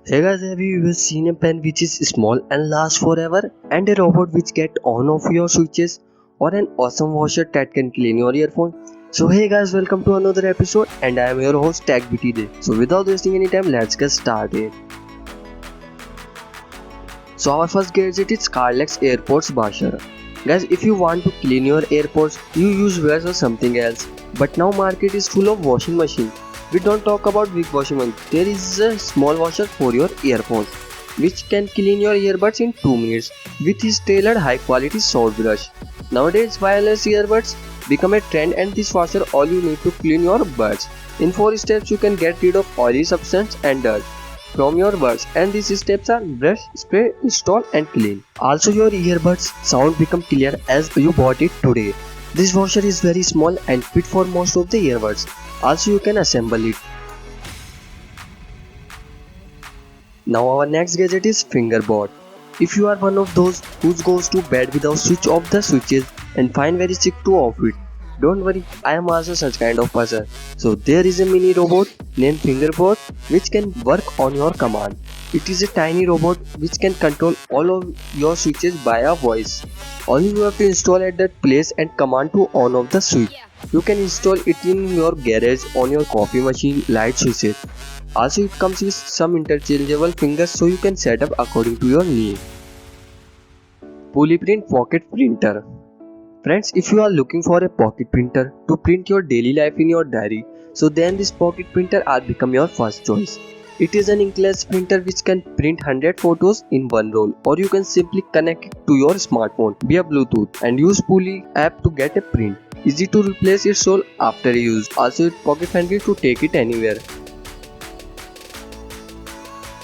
Hey guys, have you ever seen a pen which is small and lasts forever? And a robot which get on off your switches? Or an awesome washer that can clean your earphone? So hey guys, welcome to another episode and I am your host TechBTD. So without wasting any time, let's get started. So our first gadget is Carlex AirPods Washer. Guys, if you want to clean your AirPods, you use wares or something else. But now market is full of washing machine. We don't talk about big washing machine. There is a small washer for your earphones, which can clean your earbuds in 2 minutes with his tailored high quality soft brush. Nowadays, wireless earbuds become a trend, and this washer all you need to clean your buds. In 4 steps, you can get rid of oily substance and dirt from your buds, and these steps are brush, spray, install and clean. Also, your earbuds sound become clear as you bought it today. This washer is very small and fit for most of the earbuds. Also, you can assemble it. Now our next gadget is fingerboard. If you are one of those who goes to bed without switch off the switches and find very sick to off it, don't worry, I am also such kind of person. So there is a mini robot named Fingerboard which can work on your command. It is a tiny robot which can control all of your switches by a voice. All you have to install at that place and command to on off the switch. You can install it in your garage, on your coffee machine, light switches. Also it comes with some interchangeable fingers so you can set up according to your need. Polyprint Pocket Printer. Friends, if you are looking for a pocket printer to print your daily life in your diary, so then this pocket printer will become your first choice. It is an inkless printer which can print 100 photos in one roll, or you can simply connect it to your smartphone via Bluetooth and use Poly app to get a print. Easy to replace its roll after use. Also it's pocket friendly to take it anywhere.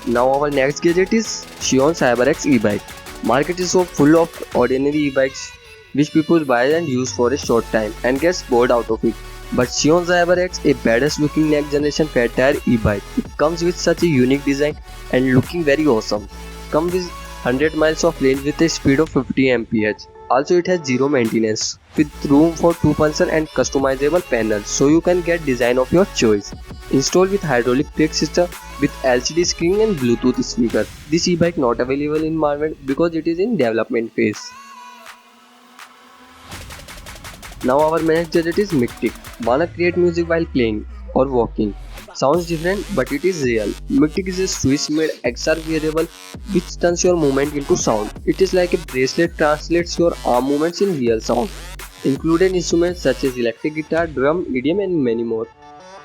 Now our next gadget is Xion CyberX e-bike. Market is so full of ordinary e-bikes which people buy and use for a short time and gets bored out of it. But Xion CyberX, a badass looking next generation fat tire e-bike. It comes with such a unique design and looking very awesome. Comes with 100 miles of range with a speed of 50 mph. Also it has zero maintenance with room for 2 person and customizable panels so you can get design of your choice. Installed with hydraulic brake system with LCD screen and Bluetooth speaker. This e-bike not available in market because it is in development phase. Now our next gadget is Mictic. Wanna create music while playing or walking? Sounds different but it is real. Mictic is a Swiss made XR wearable which turns your movement into sound. It is like a bracelet translates your arm movements in real sound. Included instruments such as electric guitar, drum, EDM and many more.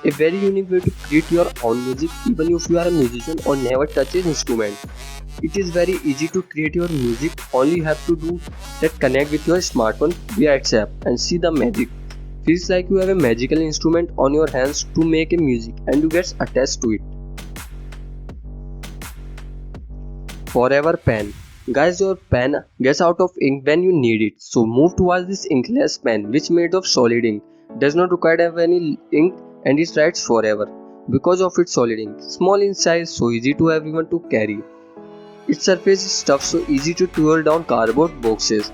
A very unique way to create your own music even if you are a musician or never touch an instrument. It is very easy to create your music, all you have to do that connect with your smartphone via WhatsApp and see the magic. Feels like you have a magical instrument on your hands to make a music and you get attached to it. Forever Pen. Guys, your pen gets out of ink when you need it, so move towards this inkless pen which made of solid ink. Does not require to have any ink and it writes forever because of its solid ink. Small in size, so easy to everyone to carry. Its surface is tough, so easy to tear down cardboard boxes.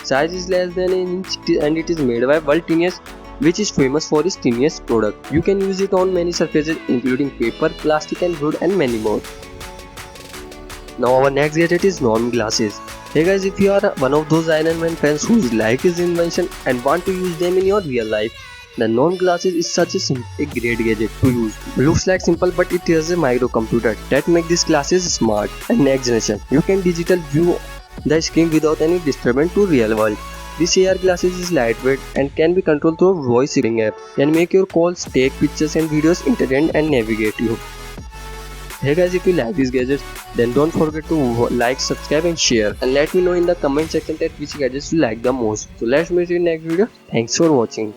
Size is less than an inch and it is made by World Tiniest, which is famous for its tiniest product. You can use it on many surfaces including paper, plastic and wood and many more. Now our next gadget is Norm Glasses. Hey guys, if you are one of those Iron Man fans who like his invention and want to use them in your real life, the Norm Glasses is such a great gadget to use. Looks like simple but it is a microcomputer that makes these glasses smart and next generation. You can digital view the screen without any disturbance to real world. This AR glasses is lightweight and can be controlled through voice ring app. Can make your calls, take pictures and videos, entertain and navigate you. Hey guys, if you like these gadgets, then don't forget to like, subscribe and share. And let me know in the comment section that which gadgets you like the most. So let's meet in next video. Thanks for watching.